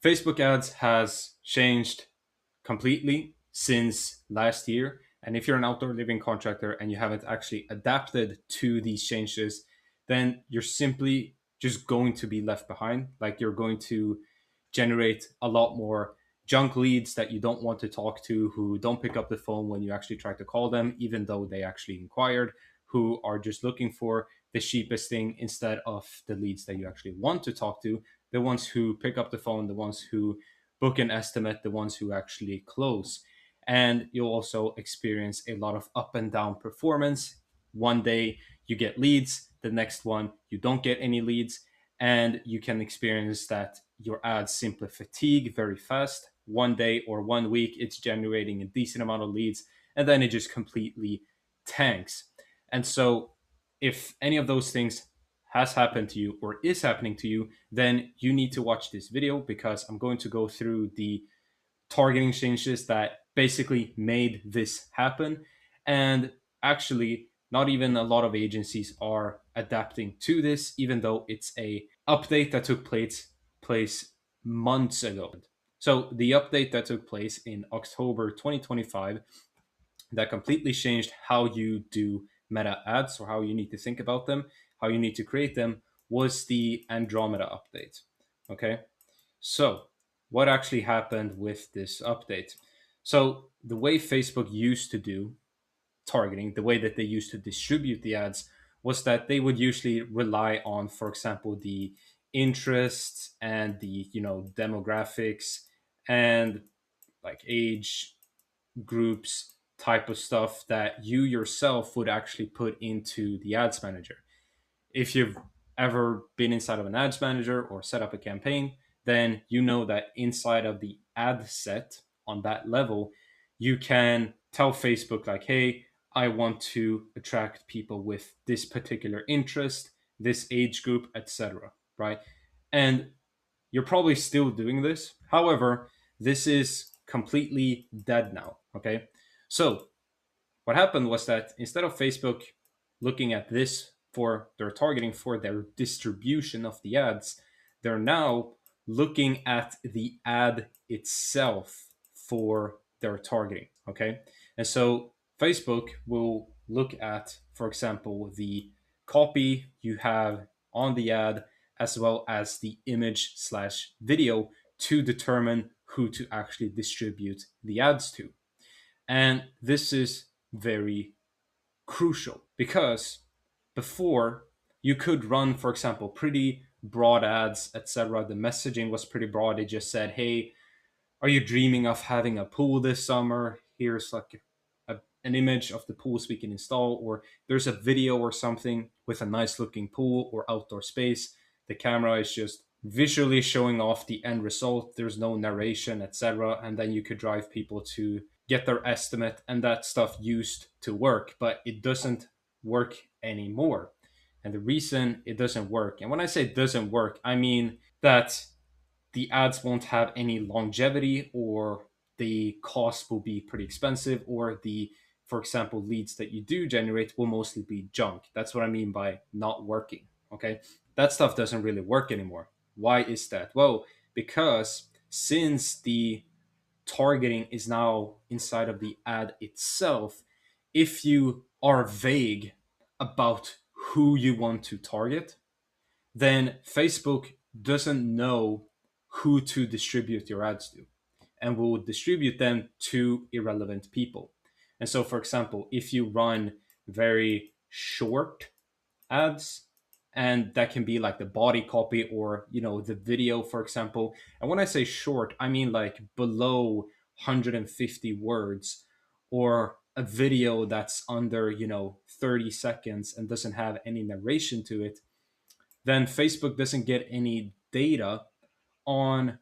Facebook ads has changed completely since last year. And if you're an outdoor living contractor and you haven't actually adapted to these changes, then you're simply just going to be left behind. Like you're going to generate a lot more junk leads that you don't want to talk to, who don't pick up the phone when you actually try to call them, even though they actually inquired, who are just looking for the cheapest thing instead of the leads that you actually want to talk to, the ones who pick up the phone, the ones who book an estimate, the ones who actually close. And you'll also experience a lot of up and down performance. One day you get leads, the next one you don't get any leads, and you can experience that your ads simply fatigue very fast. One day or 1 week, it's generating a decent amount of leads, and then it just completely tanks. And so, if any of those things has happened to you or is happening to you, then you need to watch this video because I'm going to go through the targeting changes that basically made this happen. And actually, not even a lot of agencies are adapting to this, even though it's a update that took place months ago. So the update that took place in October 2025 that completely changed how you do meta ads or how you need to think about them, how you need to create them, was the Andromeda update. Okay. So, what actually happened with this update? So, the way Facebook used to do targeting, the way that they used to distribute the ads, was that they would usually rely on, for example, the interests and the demographics and like age groups type of stuff that you yourself would actually put into the ads manager. If you've ever been inside of an ads manager or set up a campaign, then you know that inside of the ad set on that level, you can tell Facebook, like, hey, I want to attract people with this particular interest, this age group, etc. Right? And you're probably still doing this. However, this is completely dead now. Okay. So what happened was that instead of Facebook looking at this for their targeting for their distribution of the ads, they're now looking at the ad itself for their targeting. Okay. And so Facebook will look at, for example, the copy you have on the ad as well as the image slash video to determine who to actually distribute the ads to. And this is very crucial because before you could run, for example, pretty broad ads, etc. The messaging was pretty broad. It just said, hey, are you dreaming of having a pool this summer? Here's like an image of the pools we can install, or there's a video or something with a nice looking pool or outdoor space. The camera is just visually showing off the end result. There's no narration, etc. And then you could drive people to get their estimate, and that stuff used to work, but it doesn't work anymore. And the reason it doesn't work, and when I say it doesn't work, I mean that the ads won't have any longevity, or the cost will be pretty expensive, or the, for example, leads that you do generate will mostly be junk. That's what I mean by not working. Okay. That stuff doesn't really work anymore. Why is that? Well, because since the targeting is now inside of the ad itself, if you are vague about who you want to target, then Facebook doesn't know who to distribute your ads to and will distribute them to irrelevant people. And so, for example, if you run very short ads, and that can be like the body copy or the video, for example. And when I say short, I mean like below 150 words, or a video that's under 30 seconds and doesn't have any narration to it, then Facebook doesn't get any data on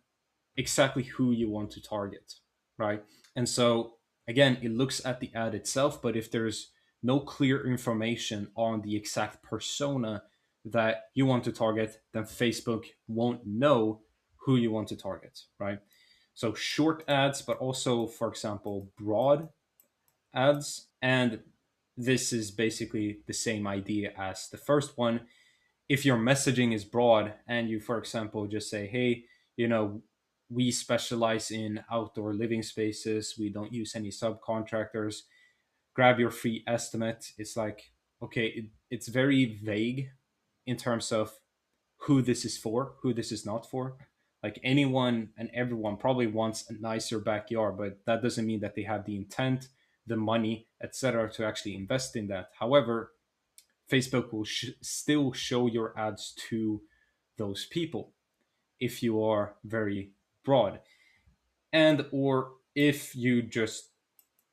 exactly who you want to target, right? And so again, it looks at the ad itself, but if there's no clear information on the exact persona that you want to target, then Facebook won't know who you want to target, right? So short ads, but also, for example, broad ads. And this is basically the same idea as the first one. If your messaging is broad and you, for example, just say, hey, you know, we specialize in outdoor living spaces. We don't use any subcontractors. Grab your free estimate. It's like, okay, it's very vague in terms of who this is for, who this is not for. Like anyone and everyone probably wants a nicer backyard, but that doesn't mean that they have the intent, the money, etc., to actually invest in that. However, Facebook will still show your ads to those people if you are very broad, and or if you just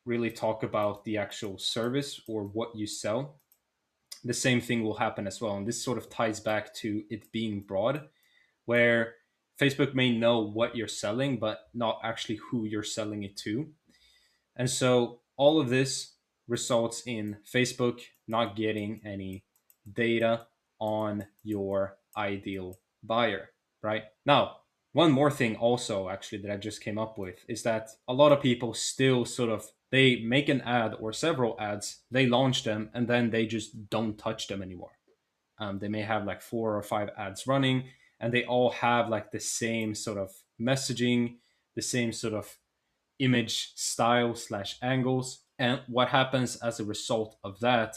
really talk about the actual service or what you sell, the same thing will happen as well. And this sort of ties back to it being broad, where Facebook may know what you're selling, but not actually who you're selling it to. And so all of this results in Facebook not getting any data on your ideal buyer, right? Now, one more thing also actually that I just came up with is that a lot of people still sort of they make an ad or several ads, they launch them, and then they just don't touch them anymore. They may have like 4 or 5 ads running, and they all have like the same sort of messaging, the same sort of image style slash angles. And what happens as a result of that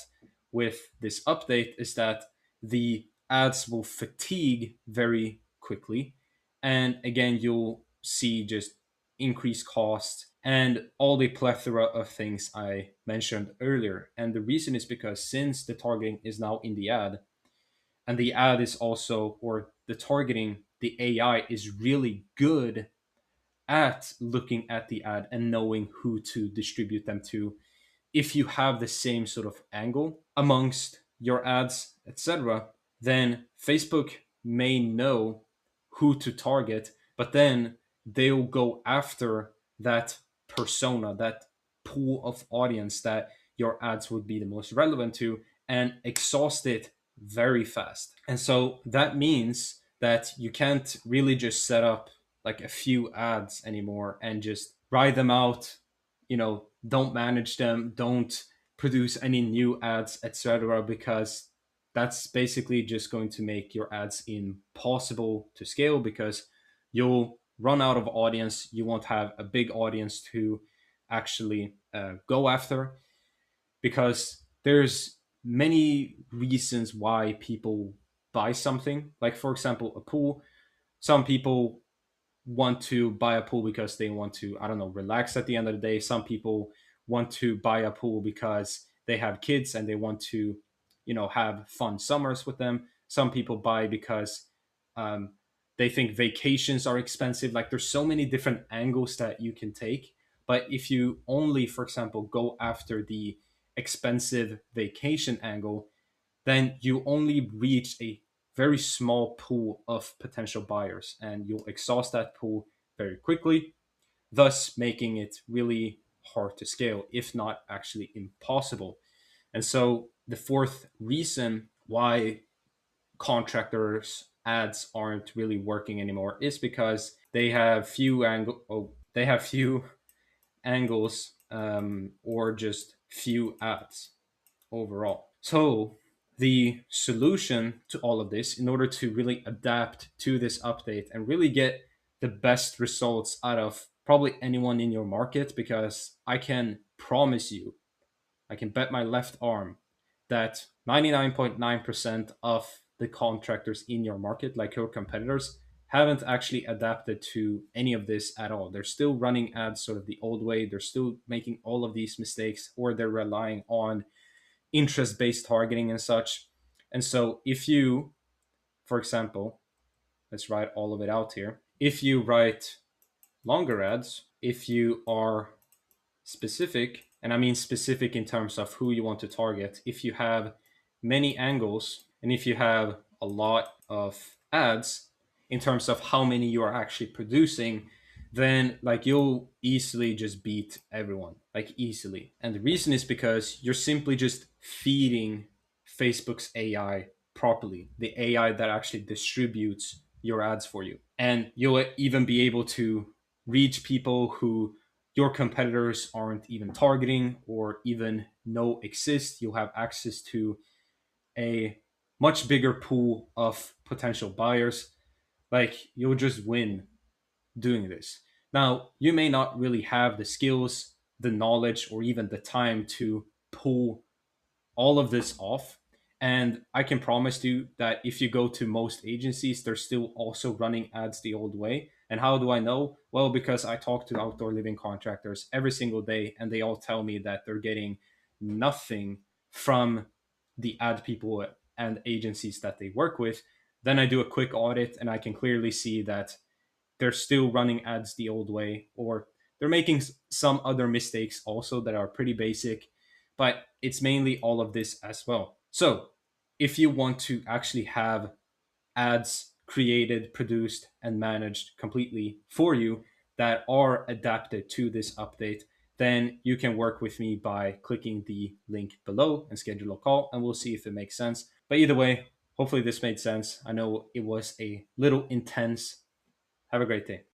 with this update is that the ads will fatigue very quickly. And again, you'll see just increased cost and all the plethora of things I mentioned earlier. And the reason is because since the targeting is now in the ad, and the ad is also, or the targeting, the AI is really good at looking at the ad and knowing who to distribute them to. If you have the same sort of angle amongst your ads, etc., then Facebook may know who to target, but then they'll go after that persona, that pool of audience that your ads would be the most relevant to, and exhaust it very fast. And so that means that you can't really just set up like a few ads anymore and just ride them out, don't manage them, don't produce any new ads, etc., because that's basically just going to make your ads impossible to scale because you'll run out of audience. You won't have a big audience to actually go after, because there's many reasons why people buy something. Like for example, a pool. Some people want to buy a pool because they want to, I don't know, relax at the end of the day. Some people want to buy a pool because they have kids and they want to, have fun summers with them. Some people buy because um, they think vacations are expensive. Like there's so many different angles that you can take. But if you only, for example, go after the expensive vacation angle, then you only reach a very small pool of potential buyers and you'll exhaust that pool very quickly, thus making it really hard to scale, if not actually impossible. And so the fourth reason why contractors ads aren't really working anymore is because they have few angles, or just few ads overall. So, the solution to all of this, in order to really adapt to this update and really get the best results out of probably anyone in your market, because I can promise you, I can bet my left arm that 99.9% of the contractors in your market, like your competitors, haven't actually adapted to any of this at all. They're still running ads sort of the old way. They're still making all of these mistakes, or they're relying on interest based targeting and such. And so, if you, for example, let's write all of it out here. If you write longer ads, if you are specific, and I mean specific in terms of who you want to target, if you have many angles and if you have a lot of ads in terms of how many you are actually producing, then like you'll easily just beat everyone, like easily. And the reason is because you're simply just feeding Facebook's AI properly, the AI that actually distributes your ads for you. And you'll even be able to reach people who your competitors aren't even targeting or even know exist. You'll have access to a much bigger pool of potential buyers. Like you'll just win doing this. Now, you may not really have the skills, the knowledge, or even the time to pull all of this off. And I can promise you that if you go to most agencies, they're still also running ads the old way. And how do I know? Well, because I talk to outdoor living contractors every single day, and they all tell me that they're getting nothing from the ad people and agencies that they work with. Then I do a quick audit, and I can clearly see that they're still running ads the old way, or they're making some other mistakes also that are pretty basic, but it's mainly all of this as well. So if you want to actually have ads created, produced, and managed completely for you that are adapted to this update, then you can work with me by clicking the link below and schedule a call, and we'll see if it makes sense. But either way, hopefully this made sense. I know it was a little intense. Have a great day.